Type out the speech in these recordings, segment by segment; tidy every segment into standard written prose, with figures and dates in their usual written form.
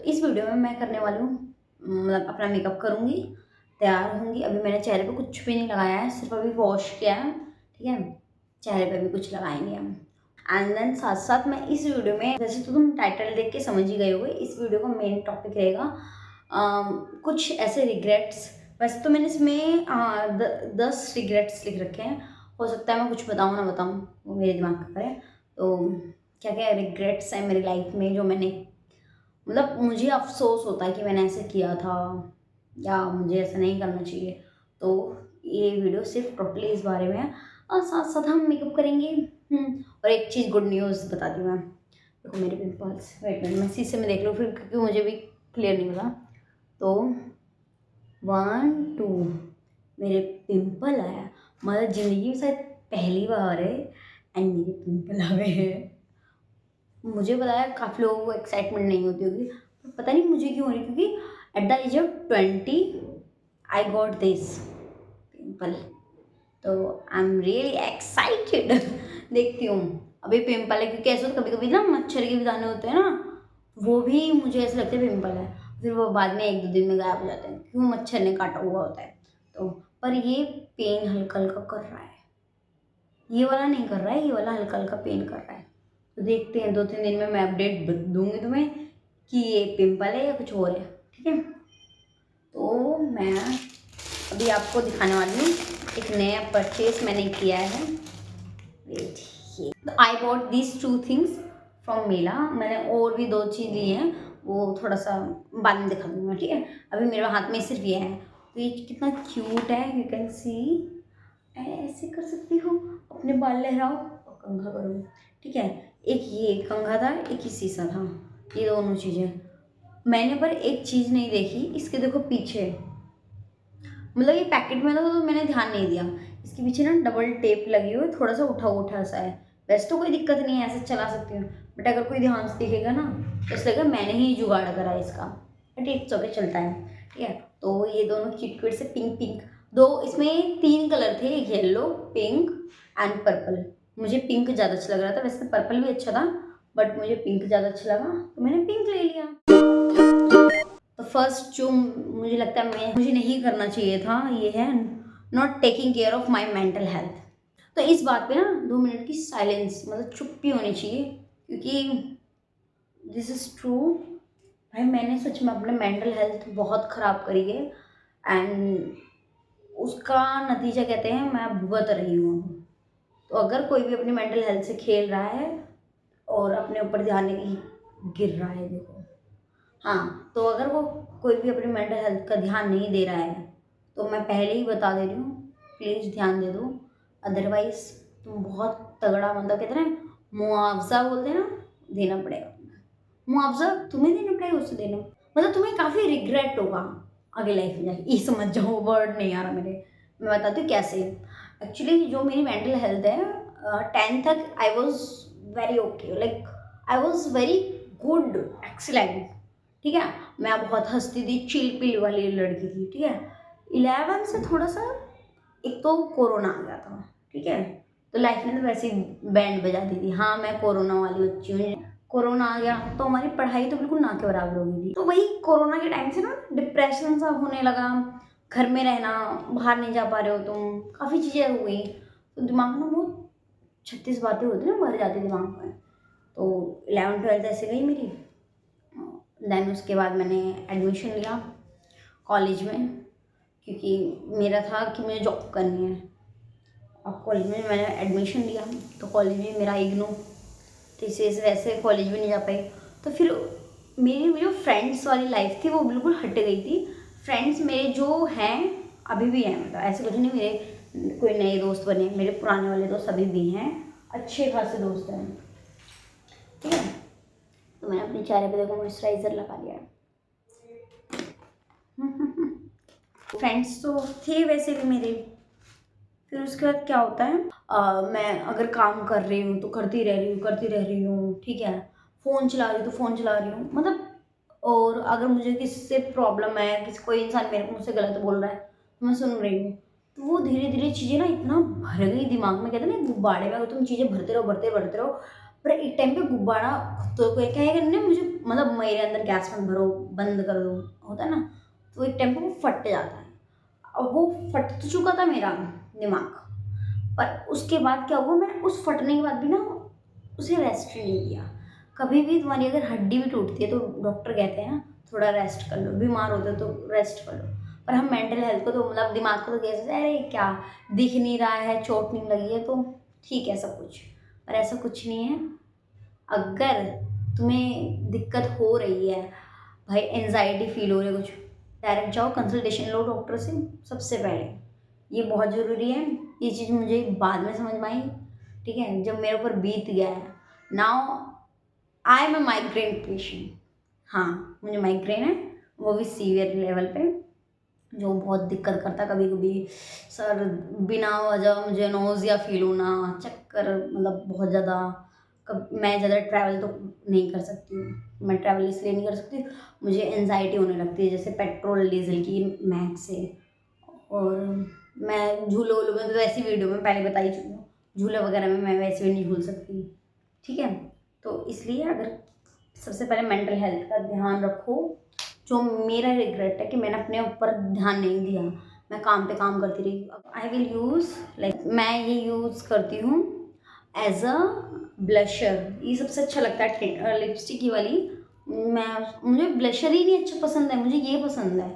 इस वीडियो में मैं करने वाली हूँ मतलब अपना मेकअप करूँगी, तैयार होंगी। अभी मैंने चेहरे पे कुछ भी नहीं लगाया है, सिर्फ अभी वॉश किया है, ठीक है। चेहरे पे भी कुछ लगाएंगे हम। एंड देन साथ साथ मैं इस वीडियो में, वैसे तो तुम टाइटल देख के समझ ही गए होगे, इस वीडियो का मेन टॉपिक रहेगा कुछ ऐसे रिग्रेट्स। वैसे तो मैंने इसमें 10 रिग्रेट्स लिख रखे हैं। हो सकता है मैं कुछ बताऊँ ना बताऊँ, वो मेरे दिमाग का है। तो क्या क्या रिग्रेट्स हैं मेरी लाइफ में जो मैंने, मतलब मुझे अफ़सोस होता है कि मैंने ऐसे किया था या मुझे ऐसा नहीं करना चाहिए। तो ये वीडियो सिर्फ टोटली इस बारे में है और साथ साथ हम मेकअप करेंगे। और एक चीज़ गुड न्यूज़ बता दी मैं, देखो मेरे पिंपल्स, वेट मिनट मैं शीशे में देख लूँ फिर, क्योंकि मुझे भी क्लियर नहीं पता। तो 1 2 मेरे पिंपल आया, मतलब ज़िंदगी में शायद पहली बार है एंड मेरे पिंपल आ गए हैं। मुझे पता है काफ़ी लोगों को एक्साइटमेंट नहीं होती होगी, पर पता नहीं मुझे क्यों हो रही, क्योंकि at the age of 20 I got this pimple. तो आई एम रियली एक्साइटेड। देखती हूँ अभी पिंपल है, क्योंकि ऐसा कभी कभी ना मच्छर के भी दाने होते हैं ना, वो भी मुझे ऐसा लगता है पिंपल है, फिर वो बाद में 1-2 दिन में गायब हो जाते हैं क्योंकि मच्छर ने काटा हुआ होता है। तो पर ये पेन हल्का हल्का कर रहा है, ये वाला नहीं कर रहा है, ये वाला हल्का हल्का पेन कर रहा है। तो देखते हैं 2-3 दिन में मैं अपडेट दूंगी तुम्हें कि ये पिंपल है या कुछ और है, ठीक है। तो मैं अभी आपको दिखाने वाली हूँ एक नया परचेज मैंने किया है। देखिए, तो I bought these 2 things from mela. मैंने और भी 2 चीज़ ली हैं, वो थोड़ा सा बाद में दिखा दूँगा, ठीक है। अभी मेरे हाथ में सिर्फ ये है। तो ये कितना क्यूट है, यू कैन सी। ऐसे कर सकती हो, अपने बाल लहराओ और कंघा करो, ठीक है। एक ये कंघा था, एक ही शीशा था, ये दोनों चीज़ें मैंने। पर एक चीज़ नहीं देखी, इसके देखो पीछे, मतलब ये पैकेट में था तो मैंने ध्यान नहीं दिया, इसके पीछे ना डबल टेप लगी हुई, थोड़ा सा उठा उठा सा है। वैसे तो कोई दिक्कत नहीं है, ऐसे चला सकती हूँ, बट अगर कोई ध्यान से दिखेगा ना तो इसलिए लगेगा मैंने ही जुगाड़ करा है इसका, बट इट्स ओके, चलता है, ठीक है। तो ये दोनों क्यूट क्यूट से पिंक पिंक, दो इसमें 3 कलर थे, येलो, पिंक एंड पर्पल। मुझे पिंक ज़्यादा अच्छा लग रहा था, वैसे पर्पल भी अच्छा था, बट मुझे पिंक ज़्यादा अच्छा लगा तो मैंने पिंक ले लिया। तो फर्स्ट जो मुझे लगता है मुझे नहीं करना चाहिए था, ये है not taking care of my mental health. तो इस बात पे ना 2 मिनट की साइलेंस, मतलब चुप्पी होनी चाहिए, क्योंकि दिस इज़ ट्रू। भाई मैंने सच में अपने मेंटल हेल्थ बहुत ख़राब करी है एंड उसका नतीजा कहते हैं मैं भुगत रही हूँ। तो अगर कोई भी अपनी मेंटल हेल्थ से खेल रहा है और अपने ऊपर ध्यान नहीं, गिर रहा है देखो। हाँ, तो अगर वो कोई भी अपनी मेंटल हेल्थ का ध्यान नहीं दे रहा है तो मैं पहले ही बता दे रही हूँ, प्लीज़ ध्यान दे दो। अदरवाइज़ तुम बहुत तगड़ा, मतलब कहते हैं ना मुआवजा बोलते हैं ना, देना पड़ेगा। मुआवजा तुम्हें देना पड़ेगा, उससे देना, मतलब तुम्हें काफ़ी रिग्रेट होगा आगे लाइफ में जाके। ये समझ जाओ, वर्ड नहीं आ रहा मेरे, मैं बताती हूँ कैसे। एक्चुअली जो मेरी मेंटल हेल्थ है, 10th तक I was very okay, like I was very good, excellent, ठीक है। मैं बहुत हँसती थी, चिल पिल वाली लड़की थी, ठीक है। 11 से थोड़ा सा, एक तो कोरोना आ गया था, ठीक है। तो लाइफ में तो वैसे ही बैंड बजाती थी, हाँ मैं कोरोना वाली बच्ची हूँ। कोरोना आ गया तो हमारी पढ़ाई तो बिल्कुल ना के बराबर हो गई थी। तो वही कोरोना के टाइम से ना डिप्रेशन सा होने लगा, घर में रहना, बाहर नहीं जा पा रहे हो तुम, काफ़ी चीज़ें हो गई। तो दिमाग में बहुत 36 बातें होती ना, भर जाती दिमाग में। तो 11th-12th ऐसे गई मेरी। देन उसके बाद मैंने एडमिशन लिया कॉलेज में, क्योंकि मेरा था कि मुझे जॉब करनी है। अब कॉलेज में मैंने एडमिशन लिया तो कॉलेज में मेरा इग्नू, तो इसे वैसे कॉलेज में नहीं जा पाई। तो फिर मेरी जो फ्रेंड्स वाली लाइफ थी वो बिल्कुल हट गई थी। फ्रेंड्स मेरे जो हैं अभी भी हैं, मतलब ऐसे कुछ नहीं मेरे कोई नए दोस्त बने, मेरे पुराने वाले दोस्त अभी भी हैं, अच्छे खासे दोस्त हैं, ठीक है। तो मैंने अपने चेहरे पे देखो मॉइस्चराइज़र लगा लिया है। फ्रेंड्स तो थे वैसे भी मेरे। फिर उसके बाद क्या होता है, मैं अगर काम कर रही हूँ तो करती रह रही हूँ, करती रह रही हूँ, ठीक है। फ़ोन चला रही हूँ तो फ़ोन चला रही हूँ, मतलब। और अगर मुझे किसी से प्रॉब्लम है, किसी कोई इंसान मेरे मुझसे गलत बोल रहा है तो मैं सुन रही हूँ। तो वो धीरे धीरे चीज़ें ना इतना भर गई दिमाग में, कहते हैं ना गुब्बारे में, अगर तुम चीज़ें भरते रहो भरते भरते रहो, पर एक टाइम पे गुब्बारा तो कोई कहेगा ना मुझे, मतलब मेरे अंदर गैस मत भरो, बंद कर दो, होता है ना, तो एक टाइम पे वो फट जाता है। अब वो फट तो चुका था मेरा दिमाग, पर उसके बाद क्या हुआ, मैंने उस फटने के बाद भी ना उसे रेस्ट ही नहीं दिया। कभी भी तुम्हारी अगर हड्डी भी टूटती है तो डॉक्टर कहते हैं ना थोड़ा रेस्ट कर लो, बीमार होते हो तो रेस्ट कर लो। पर हम मेंटल हेल्थ को तो मतलब दिमाग को तो कैसे, अरे क्या दिख नहीं रहा है, चोट नहीं लगी है तो ठीक है सब कुछ, पर ऐसा कुछ नहीं है। अगर तुम्हें दिक्कत हो रही है, भाई एनजाइटी फील हो रही है कुछ, डायरेक्ट जाओ कंसल्टेशन लो डॉक्टर से सबसे पहले, ये बहुत ज़रूरी है। ये चीज़ मुझे बाद में समझ में आई, ठीक है, जब मेरे ऊपर बीत गया है। Now I am a migraine patient. हाँ, मुझे माइग्रेन है, वो भी सीवियर लेवल पे, जो बहुत दिक्कत करता है। कभी कभी सर बिना वजह मुझे नोज़िया फील होना, चक्कर, मतलब बहुत ज़्यादा। कब मैं ज़्यादा ट्रैवल तो नहीं कर सकती हूँ, मैं ट्रैवल इसलिए नहीं कर सकती, मुझे एनजाइटी होने लगती है जैसे पेट्रोल डीजल की महक से। और मैं झूले वूलों में तो ऐसी वीडियो में पहले बता ही चुकी हूँ, झूले वगैरह में मैं वैसे भी नहीं झूल सकती, ठीक है। तो इसलिए अगर सबसे पहले मेंटल हेल्थ का ध्यान रखो। जो मेरा रिग्रेट है कि मैंने अपने ऊपर ध्यान नहीं दिया, मैं काम पे काम करती रही। आई विल यूज़, लाइक मैं ये यूज़ करती हूँ एज अ ब्लशर, ये सबसे अच्छा लगता है लिपस्टिक की वाली। मैं मुझे ब्लशर ही नहीं अच्छा पसंद है, मुझे ये पसंद है,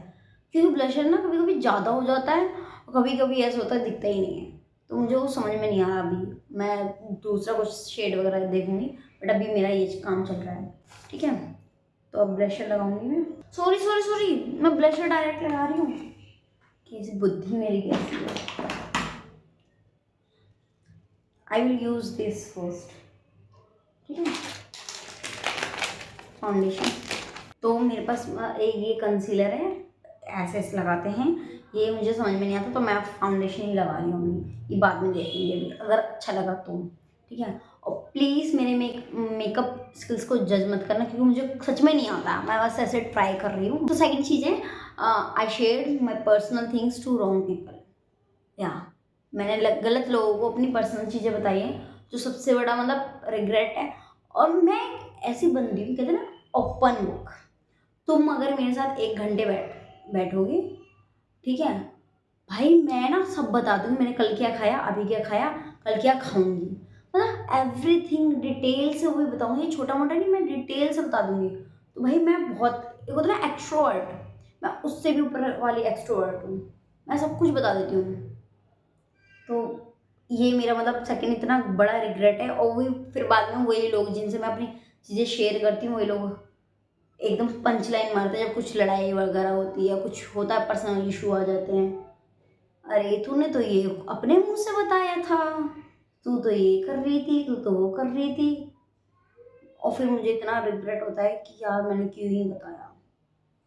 क्योंकि ब्लशर ना कभी कभी ज़्यादा हो जाता है और कभी कभी ऐसा होता है दिखता ही नहीं है, तो मुझे वो समझ में नहीं आ रहा। अभी मैं दूसरा कुछ शेड वगैरह देखूंगी, बट अभी मेरा ये काम चल रहा है, ठीक है। तो अब ब्लशर लगाऊंगी मैं, सॉरी सॉरी सॉरी, मैं ब्लशर डायरेक्ट लगा रही हूँ, कैसी बुद्धि मेरी कैसी है। I will use this first, ठीक है, फाउंडेशन। तो मेरे पास ये कंसीलर है, ऐसे ऐसे लगाते हैं, ये मुझे समझ में नहीं आता तो मैं फाउंडेशन ही लगा रही हूँ, ये बाद में देखेंगे अभी अगर अच्छा लगा तो, ठीक है। और प्लीज़ मेरे मेकअप स्किल्स को जज मत करना, क्योंकि मुझे सच में नहीं आता, मैं बस ऐसे ट्राई कर रही हूँ। तो सेकंड चीज़ है, I shared my personal things to wrong people, या मैंने गलत लोगों को अपनी पर्सनल चीज़ें बताई हैं, जो सबसे बड़ा मतलब रिग्रेट है। और मैं एक ऐसी बंदी हूँ, कहते हैं ना ओपन बुक, तुम अगर मेरे साथ 1 घंटे बैठोगे, ठीक है, भाई मैं ना सब बता दूंगी, मैंने कल क्या खाया, अभी क्या खाया, कल क्या खाऊंगी, मतलब एवरीथिंग डिटेल से वही बताऊंगी, छोटा मोटा नहीं, मैं डिटेल से बता दूंगी। तो भाई मैं बहुत, एक होता है ना एक्सट्रोवर्ट, मैं उससे भी ऊपर वाली एक्सट्रोवर्ट हूँ, मैं सब कुछ बता देती हूँ। तो ये मेरा मतलब सेकंड इतना बड़ा रिग्रेट है। और वही फिर बाद में वही लोग जिनसे मैं अपनी चीज़ें शेयर करती हूँ, वही लोग एकदम पंच लाइन मारते हैं जब कुछ लड़ाई वगैरह होती है, कुछ होता है, पर्सनल इशू आ जाते हैं, अरे तूने तो ये अपने मुंह से बताया था, तू तो ये कर रही थी, तू तो वो कर रही थी। और फिर मुझे इतना रिग्रेट होता है कि यार मैंने क्यों ही बताया,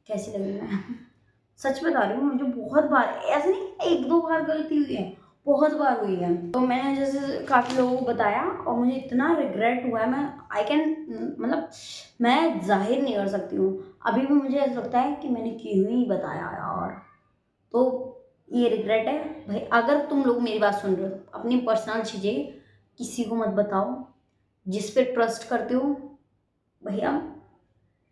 कैसी लगी मैं। सच बता रही हूँ, मुझे बहुत बार, ऐसे नहीं 1-2 बार गलती हुई है, बहुत बार हुई है। तो मैंने जैसे काफ़ी लोगों को बताया और मुझे इतना रिग्रेट हुआ है, मैं आई कैन मतलब मैं जाहिर नहीं कर सकती हूँ। अभी भी मुझे ऐसा लगता है कि मैंने क्यों ही बताया यार। तो ये रिग्रेट है। भाई अगर तुम लोग मेरी बात सुन रहे हो तो अपनी पर्सनल चीज़ें किसी को मत बताओ, जिस पे ट्रस्ट करते हो भैया।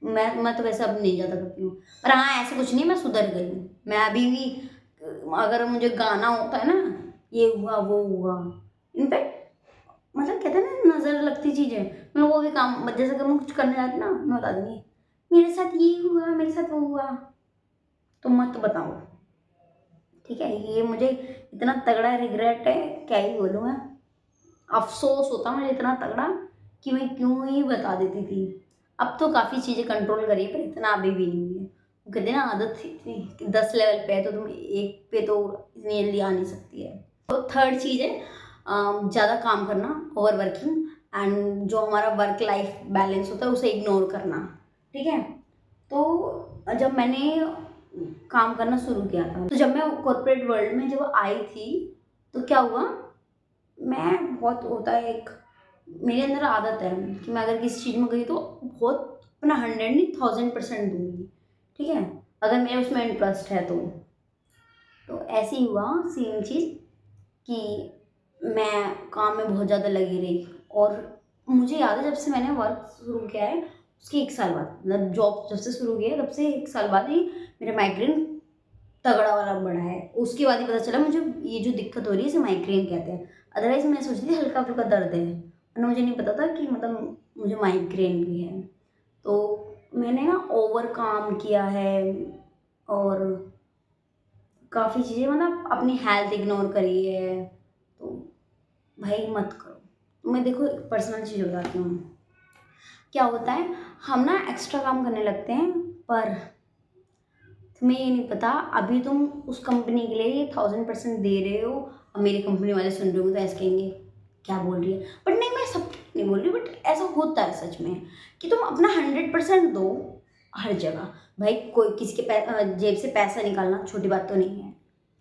मैं तो वैसे अब नहीं ज़्यादा करती हूँ, पर हाँ ऐसे कुछ नहीं, मैं सुधर गई हूँ। मैं अभी भी अगर मुझे गाना होता है ना, ये हुआ वो हुआ, इनफैक्ट मतलब कहते हैं ना नज़र लगती चीज़ें, मैं वो भी काम जैसे कि मैं कुछ करने जाती ना, मैं बता दूँगी मेरे साथ ये हुआ, मेरे साथ वो हुआ, तो मत बताओ, ठीक है। ये मुझे इतना तगड़ा रिग्रेट है, क्या ही बोलूँ मैं, अफ़सोस होता मुझे इतना तगड़ा कि मैं क्यों ही बता देती थी। अब तो काफ़ी चीज़ें कंट्रोल करी है, पर इतना अभी भी नहीं है। वो कहते हैं ना आदत थी इतनी कि 10 लेवल पे है तो तुम 1 पे तो इतनी जल्दी आ नहीं सकती है। तो थर्ड चीज़ है ज़्यादा काम करना, ओवर वर्किंग, एंड जो हमारा वर्क लाइफ बैलेंस होता है उसे इग्नोर करना, ठीक है। तो जब मैंने काम करना शुरू किया था, तो जब मैं कॉर्पोरेट वर्ल्ड में जब आई थी, तो क्या हुआ, मैं बहुत होता है एक मेरे अंदर आदत है कि मैं अगर किसी चीज़ में गई तो बहुत अपना 100 नहीं 1000% दूंगी, ठीक है, अगर मेरा उसमें इंटरेस्ट है तो ऐसे ही हुआ सेम चीज़ कि मैं काम में बहुत ज़्यादा लगी रही और मुझे याद है जब से मैंने वर्क शुरू किया है उसके 1 साल बाद, मतलब जॉब जब से शुरू की है तब से 1 साल बाद ही मेरा माइग्रेन तगड़ा वाला बढ़ा है। उसके बाद ही पता चला मुझे ये जो दिक्कत हो रही है इसे माइग्रेन कहते हैं। अदरवाइज़ मैं सोचती थी हल्का-फुल्का दर्द है, वरना मुझे नहीं पता था कि मतलब मुझे माइग्रेन भी है। तो मैंने ना ओवर काम किया है और काफ़ी चीज़ें मतलब अपनी हेल्थ इग्नोर करी है, तो भाई मत करो। मैं देखो एक पर्सनल चीज़ बताती हूँ, क्या होता है हम ना एक्स्ट्रा काम करने लगते हैं पर तुम्हें ये नहीं पता अभी तुम उस कंपनी के लिए 1000% दे रहे हो और मेरी कंपनी वाले सुन रहे हो तो ऐसे कहेंगे क्या बोल रही है, बट नहीं मैं सब नहीं बोल रही, बट ऐसा होता है सच में कि तुम अपना 100% दो हर जगह। भाई कोई किसी के जेब से पैसा निकालना छोटी बात तो नहीं है,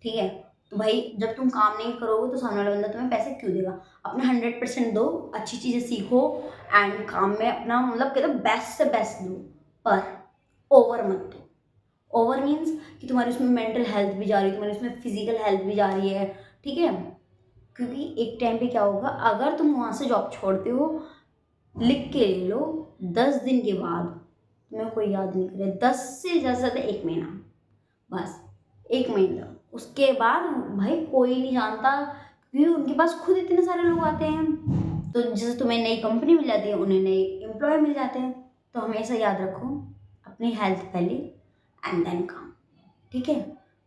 ठीक है। तो भाई जब तुम काम नहीं करोगे तो सामने वाला बंदा तुम्हें पैसे क्यों देगा। अपना 100% दो, अच्छी चीज़ें सीखो एंड काम में अपना मतलब कहते बेस्ट से बेस्ट दो, पर ओवर मत दो। ओवर मीन्स कि तुम्हारी उसमें मेंटल हेल्थ भी जा रही है, तुम्हारी उसमें फिजिकल हेल्थ भी जा रही है, ठीक है। क्योंकि एक टाइम पे क्या होगा अगर तुम वहाँ से जॉब छोड़ते हो, लिख के ले लो 10 दिन के बाद तुम्हें कोई याद नहीं करे, 10 से ज़्यादा 1 महीना, बस 1 महीना। उसके बाद भाई कोई नहीं जानता क्योंकि उनके पास खुद इतने सारे लोग आते हैं। तो जैसे तुम्हें नई कंपनी मिल जाती है उन्हें नए एम्प्लॉय मिल जाते हैं। तो हमेशा याद रखो अपनी हेल्थ पहले एंड देन काम, ठीक है।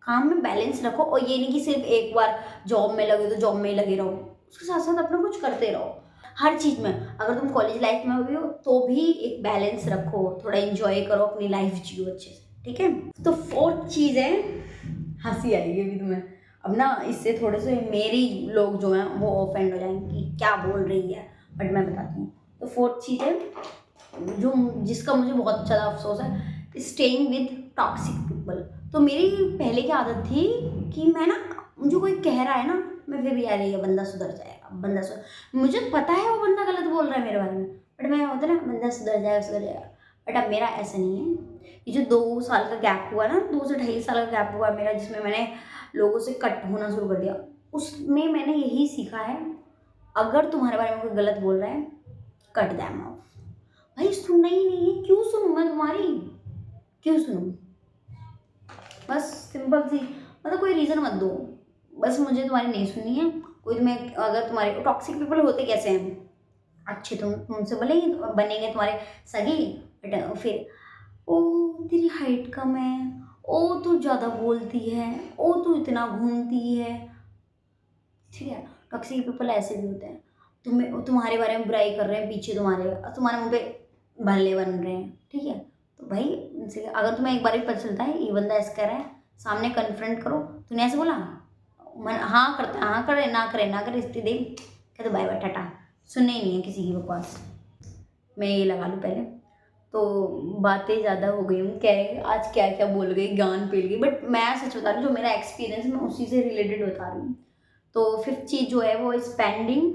काम में बैलेंस रखो और ये नहीं कि सिर्फ एक बार जॉब में लगे तो जॉब में ही लगे रहो, उसके साथ साथ अपना कुछ करते रहो हर चीज़ में। अगर तुम कॉलेज लाइफ में भी हो तो भी एक बैलेंस रखो, थोड़ा एंजॉय करो, अपनी लाइफ जियो अच्छे से, ठीक है। तो 4th चीज़ है, हंसी आएगी अभी तुम्हें, अब ना इससे थोड़े से मेरी लोग जो हैं वो ऑफेंड हो जाएंगे कि क्या बोल रही है, बट मैं बताती हूँ। तो 4th चीज़ है जो जिसका मुझे बहुत ज़्यादा अफसोस है, स्टेइंग विद टॉक्सिक पीपल। तो मेरी पहले की आदत थी कि मैं ना मुझे कोई कह रहा है ना मैं फिर भी यार ये बंदा सुधर जाएगा, मुझे पता है वो बंदा गलत बोल रहा है मेरे बारे में, बट मैं होता ना बंदा सुधर जाएगा। बट अब मेरा ऐसा नहीं है। ये जो 2 साल का गैप हुआ ना, 2 से 2.5 साल का गैप हुआ मेरा जिसमें मैंने लोगों से कट होना शुरू कर दिया, उसमें मैंने यही सीखा है अगर तुम्हारे बारे में कोई गलत बोल रहा है कट दैम ऑफ। भाई सुनना ही नहीं है, क्यों सुनूं मैं तुम्हारी, क्यों सुनूं। बस सिंपल सी मतलब कोई रीज़न मत दो, बस मुझे तुम्हारी नहीं सुननी है। कोई तुम्हें अगर तुम्हारे टॉक्सिक पीपल होते कैसे हैं, अच्छे तुमसे बोलेंगे बनेंगे तुम्हारे सगे, बट फिर ओ तेरी हाइट कम है, ओ तू ज़्यादा बोलती है, ओ तू इतना घूमती है, ठीक है। टॉक्सिक पीपल ऐसे भी होते हैं, तुम्हारे बारे में बुराई कर रहे हैं पीछे तुम्हारे मुंह पे भल्ले बन रहे हैं, ठीक है। तो भाई उनसे अगर तुम्हें एक बार भी पता चलता है ये बंदा ऐसा कह रहा है, सामने कन्फ्रंट करो। तूने ऐसे बोला, मन हाँ करता हाँ करे ना करे स्थिति दे, कहते बाय बाय टाटा, सुनने ही नहीं है किसी की बकवास। मैं ये लगा लूँ पहले। तो बातें ज़्यादा हो गई हूँ, क्या है आज क्या क्या बोल गई, ज्ञान पेल गई, बट मैं सच बता रही हूँ जो मेरा एक्सपीरियंस है मैं उसी से रिलेटेड बता रही हूँ। तो 5th चीज़ जो है वो स्पेंडिंग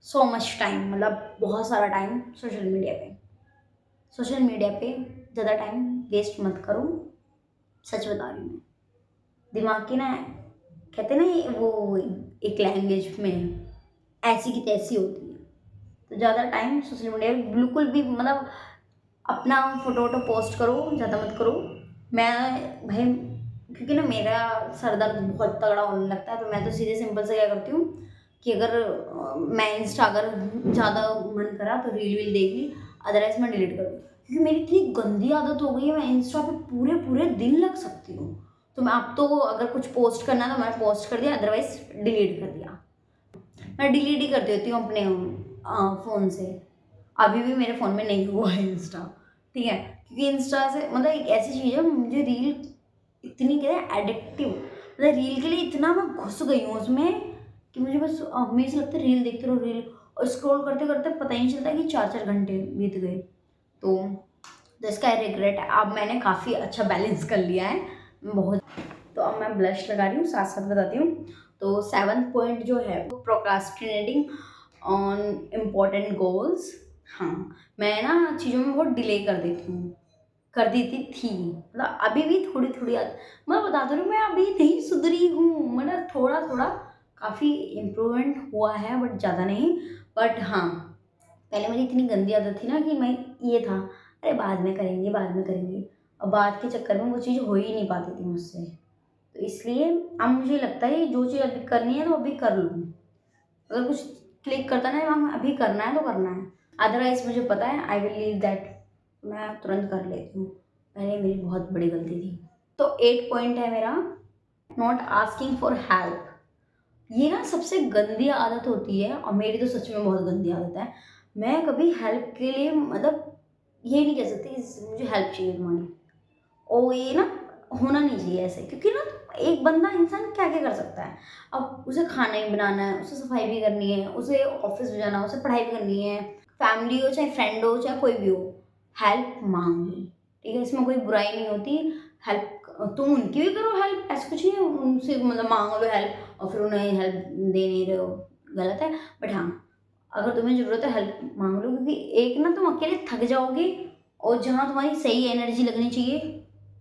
सो मच टाइम, मतलब बहुत सारा टाइम सोशल मीडिया पे। सोशल मीडिया पे ज़्यादा टाइम वेस्ट मत करो, सच बता रही हूँ मैं। दिमाग की ना कहते हैं ना वो एक लैंग्वेज में ऐसी की तैसी होती है। तो ज़्यादा टाइम सोशल मीडिया पे बिल्कुल भी मतलब अपना फोटो वोटो पोस्ट करो ज़्यादा मत करो। मैं भाई क्योंकि ना मेरा सर दर्द बहुत तगड़ा होने लगता है, तो मैं तो सीधे सिंपल से क्या करती हूँ कि अगर मैं इंस्टा अगर ज़्यादा मन करा तो रील वील देख ली, अदरवाइज मैं डिलीट कर दूँ। क्योंकि मेरी इतनी गंदी आदत हो गई है, मैं इंस्टा पे पूरे पूरे दिन लग सकती हूँ। तो मैं अब तो अगर कुछ पोस्ट करना है तो मैं पोस्ट कर दिया, अदरवाइज डिलीट कर दिया। मैं डिलीट ही कर देती हूँ अपने फ़ोन से। अभी भी मेरे फ़ोन में नहीं हुआ है इंस्टा, ठीक है। क्योंकि इंस्टा से मतलब एक ऐसी चीज़ है, मुझे रील इतनी कहते हैं एडिक्टिव, मतलब रील के लिए इतना मैं घुस गई हूँ उसमें कि मुझे बस हमेशा लगता है रील देखते रहो रील, और स्क्रॉल करते करते पता ही नहीं चलता कि 4-4 घंटे बीत गए। तो इसका रिग्रेट है, अब मैंने काफ़ी अच्छा बैलेंस कर लिया है बहुत। तो अब मैं ब्लश लगा रही हूँ, साथ साथ बताती हूँ। तो 7th पॉइंट जो है वो प्रोक्रास्टिनेटिंग ऑन इम्पॉर्टेंट गोल्स। हाँ, मैं ना चीज़ों में बहुत डिले कर देती हूँ, कर देती थी, मतलब अभी भी थोड़ी थोड़ी मैं बता तो रही हूँ मैं अभी नहीं सुधरी हूँ, मतलब थोड़ा थोड़ा काफ़ी इम्प्रूवमेंट हुआ है बट ज़्यादा नहीं। बट हाँ पहले मेरी इतनी गंदी आदत थी ना कि मैं ये था, अरे बाद में करेंगे, बाद में करेंगे, और बाद के चक्कर में वो चीज़ हो ही नहीं पाती थी मुझसे। तो इसलिए अब मुझे लगता है जो चीज़ अभी करनी है तो अभी कर लूँ। अगर कुछ क्लिक करता है ना, अभी करना है तो करना है, अदरवाइज़ मुझे पता है आई विल लीव दैट, मैं तुरंत कर लेती हूँ। पहले मेरी बहुत बड़ी गलती थी। तो 8 पॉइंट है मेरा, नॉट आस्किंग फॉर हेल्प। ये ना सबसे गंदी आदत होती है और मेरी तो सच में बहुत गंदी आदत है। मैं कभी हेल्प के लिए मतलब ये नहीं कह सकती मुझे हेल्प चाहिए तुम्हारी, और ये ना होना नहीं चाहिए ऐसे, क्योंकि ना एक बंदा इंसान क्या क्या कर सकता है। अब उसे खाना ही बनाना है, उसे सफाई भी करनी है, उसे ऑफिस भी जाना है, उसे पढ़ाई भी करनी है, फैमिली हो चाहे फ्रेंड हो चाहे कोई भी हो, हेल्प मांग लो, ठीक है, इसमें कोई बुराई नहीं होती। हेल्प तुम उनकी भी करो हेल्प, ऐसा कुछ नहीं है उनसे मतलब मांग लो हेल्प और फिर उन्हें हेल्प दे नहीं रहे हो, गलत है। बट हाँ, अगर तुम्हें ज़रूरत है हेल्प मांग लो, क्योंकि एक ना तुम अकेले थक जाओगे और जहाँ तुम्हारी सही एनर्जी लगनी चाहिए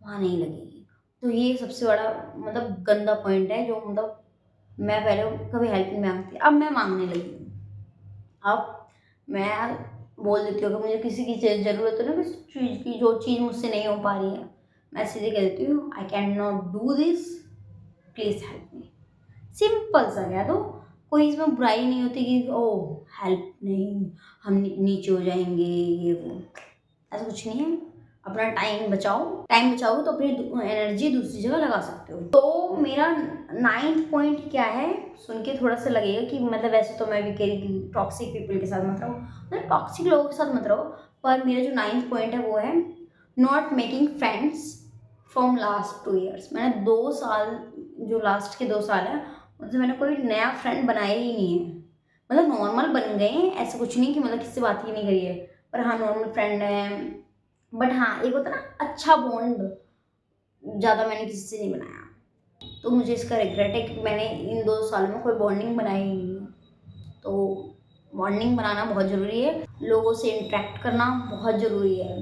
वहाँ नहीं लगेगी। तो ये सबसे बड़ा मतलब गंदा पॉइंट है, जो मतलब मैं पहले कभी हेल्प नहीं मांगती, अब मैं मांगने लगी हूँ। अब मैं बोल देती हूँ, अगर मुझे किसी की ज़रूरत है ना किसी चीज़ की, जो चीज़ मुझसे नहीं हो पा रही है, मैं सीधे कह देती हूँ I can not do this, please help me. Simple सा कह दो, कोई इसमें बुराई नहीं होती कि ओह हेल्प नहीं, हम नीचे हो जाएंगे ये वो, ऐसा कुछ नहीं है। अपना टाइम बचाओ तो अपनी एनर्जी दूसरी जगह लगा सकते हो। तो मेरा 9th पॉइंट क्या है, सुन के थोड़ा सा लगेगा कि मतलब वैसे तो मैं भी कह रही थी टॉक्सिक पीपल के साथ मत रहो, मतलब टॉक्सिक लोगों के साथ मत रहो, पर मेरा जो 9th पॉइंट है वो है not making friends from last 2 years। मैंने 2 साल, जो लास्ट के 2 साल है, उनसे मैंने कोई नया फ्रेंड बनाया ही नहीं है। मतलब नॉर्मल बन गए हैं, ऐसा कुछ नहीं कि मतलब किससे बात ही नहीं करी है, पर हाँ नॉर्मल फ्रेंड है। बट हाँ, एक होता है ना अच्छा बॉन्ड, ज़्यादा मैंने किसी से नहीं बनाया। तो मुझे इसका रिग्रेट है कि मैंने इन 2 सालों में कोई बॉन्डिंग बनाई ही नहीं है। तो बॉन्डिंग बनाना बहुत ज़रूरी है, लोगों से इंटरेक्ट करना बहुत ज़रूरी है,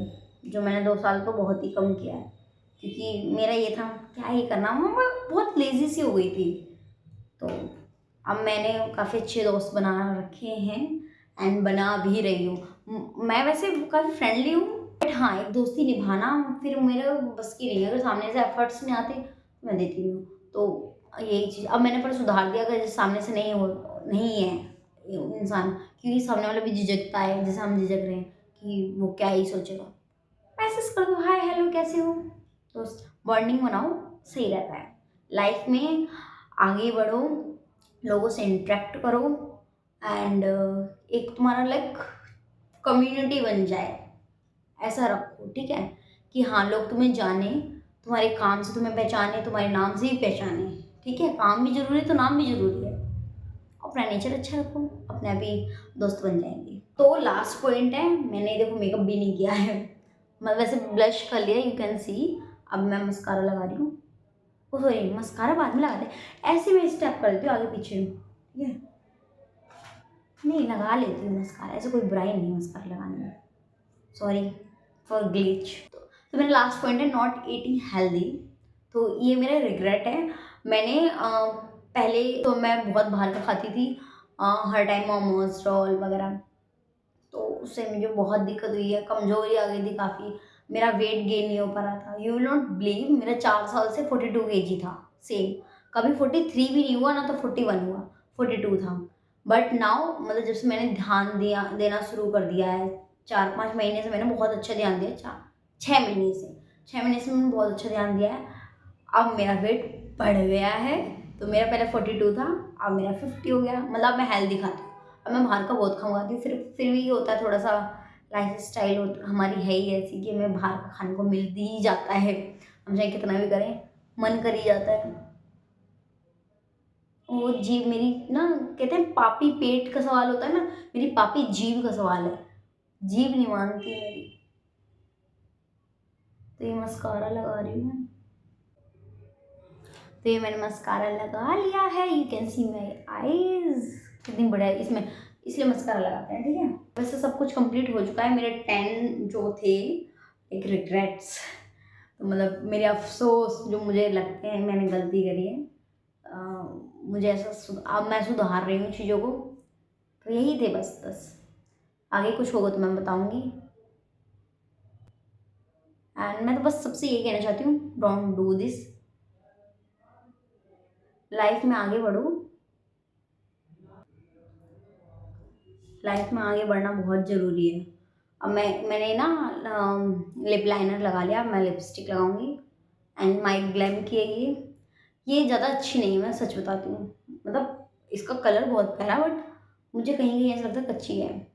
जो मैंने 2 साल तो बहुत ही कम किया है, क्योंकि मेरा ये था क्या ही करना, मैं बहुत लेज़ी सी हो गई थी। तो अब मैंने काफ़ी अच्छे दोस्त बना रखे हैं एंड बना भी रही हूँ। मैं वैसे काफ़ी फ्रेंडली हूँ, बट हाँ एक दोस्ती निभाना फिर मेरे बस की नहीं है, अगर सामने से एफर्ट्स नहीं आते तो मैं देती नहीं हूँ। तो यही चीज़ अब मैंने पर सुधार दिया, अगर जैसे सामने से नहीं है इंसान, क्योंकि सामने वाला भी झिझकता है जैसे हम झिझक रहे हैं कि वो क्या ही सोचेगा, मैसेज कर दो हाय हेलो कैसे हो, दोस्त बॉन्डिंग बनाओ, सही रहता है लाइफ में, आगे बढ़ो, लोगों से इंटरेक्ट करो एंड एक तुम्हारा लाइक कम्युनिटी बन जाए, ऐसा रखो, ठीक है, कि हाँ लोग तुम्हें जाने, तुम्हारे काम से तुम्हें पहचाने, तुम्हारे नाम से ही पहचाने, ठीक है, काम भी जरूरी है तो नाम भी जरूरी है। अपना नेचर अच्छा रखो, अपने आप ही दोस्त बन जाएंगे। तो लास्ट पॉइंट है, मैंने देखो मेकअप भी नहीं किया है, मैं वैसे ब्लश कर लिया, यू कैन सी। अब मैं मस्कारा लगा रही हूँ, ओ सॉरी मस्कारा बाद में लगाते हैं, ऐसे मैं स्टेप कर देती हूँ आगे पीछे, ठीक है, नहीं लगा लेती हूँ मस्कारा, ऐसे कोई बुराई नहीं है मस्कारा लगाने में, सॉरी फॉर ग्लिच। तो मेरा लास्ट पॉइंट है नॉट ईटिंग हेल्दी। तो ये मेरा रिग्रेट है, मैंने पहले तो मैं बहुत बाहर का खाती थी, हर टाइम मोमोज रोल वगैरह, तो उससे मुझे बहुत दिक्कत हुई है, कमजोरी आ गई थी काफ़ी, मेरा वेट गेन नहीं हो पा रहा था, यू विल नॉट बिलीव मेरा 4 साल से 42 kg था सेम, कभी 43 भी नहीं हुआ ना, तो 41 हुआ, 42 था। बट नाउ मतलब जब से मैंने ध्यान दिया देना शुरू कर दिया है, 4-5 महीने से मैंने बहुत अच्छा ध्यान दिया, 6 महीने से, 6 महीने से मैंने बहुत अच्छा ध्यान दिया है। अब मेरा वेट बढ़ गया है, तो मेरा पहले 42 था, अब मेरा 50 हो गया, मतलब मैं हेल्दी खाती हूँ। अब मैं बाहर का बहुत खाऊंगाती हूँ, फिर भी होता है थोड़ा सा, लाइफ स्टाइल हमारी है ही ऐसी कि हमें बाहर का खाने को मिल ही जाता है, हम चाहे कितना भी करें मन कर ही जाता है। वो जीभ मेरी ना, कहते हैं पापी पेट का सवाल होता है ना, मेरी पापी जीभ का सवाल है, जीभ नहीं मानती मेरी। तो ये मस्कारा लगा रही हूँ मैं, तो ये मैंने मस्कारा लगा लिया है, you can see my eyes कितनी बढ़िया है इसमें, इसलिए मस्कारा लगाते हैं, ठीक है। वैसे सब कुछ कंप्लीट हो चुका है, मेरे 10 जो थे एक रिग्रेट्स, तो मतलब मेरे अफसोस जो मुझे लगते हैं मैंने गलती करी है, मुझे ऐसा अब मैं सुधार रही हूँ चीज़ों को, तो यही थे बस 10। आगे कुछ होगा तो मैं बताऊँगी। एंड मैं तो बस सबसे यही कहना चाहती हूँ, डोंट डू दिस। लाइफ में आगे बढ़ो, लाइफ में आगे बढ़ना बहुत ज़रूरी है। अब मैंने ना लिप लाइनर लगा लिया, अब मैं लिपस्टिक लगाऊंगी। एंड माई ग्लैम की है ये ज़्यादा अच्छी नहीं है, मैं सच बताती हूँ। मतलब इसका कलर बहुत प्यारा, बट मुझे कहीं कहीं ऐसा लगता है कच्ची है,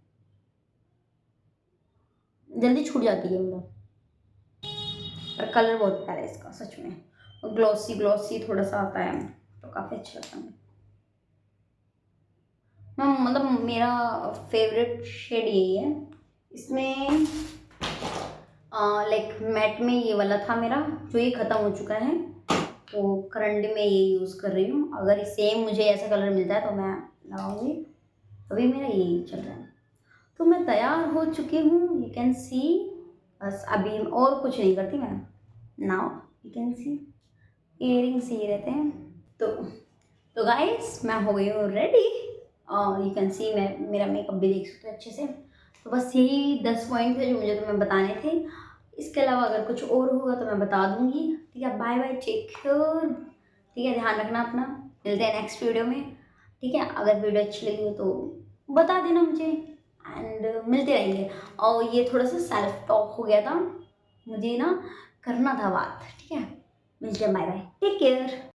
जल्दी छूट जाती है मतलब। पर कलर बहुत प्यारा है इसका सच में, और ग्लॉसी ग्लॉसी थोड़ा सा आता है, तो काफ़ी अच्छा लगता है। मतलब मेरा फेवरेट शेड यही है। इसमें लाइक मैट में ये वाला था मेरा, जो ये ख़त्म हो चुका है, तो करंट में ये यूज़ कर रही हूँ। अगर सेम मुझे ऐसा कलर मिलता है तो मैं लगाऊंगी। अभी मेरा यही चल रहा है। तो मैं तैयार हो चुकी हूँ, यू कैन सी। बस अभी और कुछ नहीं करती मैं। Now you can see, earrings ये रहते हैं। तो गाइस मैं हो गई हूँ रेडी, और यू कैन सी मैं मेरा मेकअप भी देख सकते हो अच्छे से। तो बस यही 10 पॉइंट थे जो मुझे तुम्हें बताने थे। इसके अलावा अगर कुछ और होगा तो मैं बता दूंगी। ठीक है, बाय बाय, टेक केयर। ठीक है, ध्यान रखना अपना। मिलते हैं नेक्स्ट वीडियो में। ठीक है, अगर वीडियो अच्छी लगी हो तो बता देना मुझे, एंड मिलते रहेंगे। और ये थोड़ा सा सेल्फ टॉक हो गया था, मुझे ना करना था बात। ठीक है, मिलते हैं, बाय बाय, टेक केयर।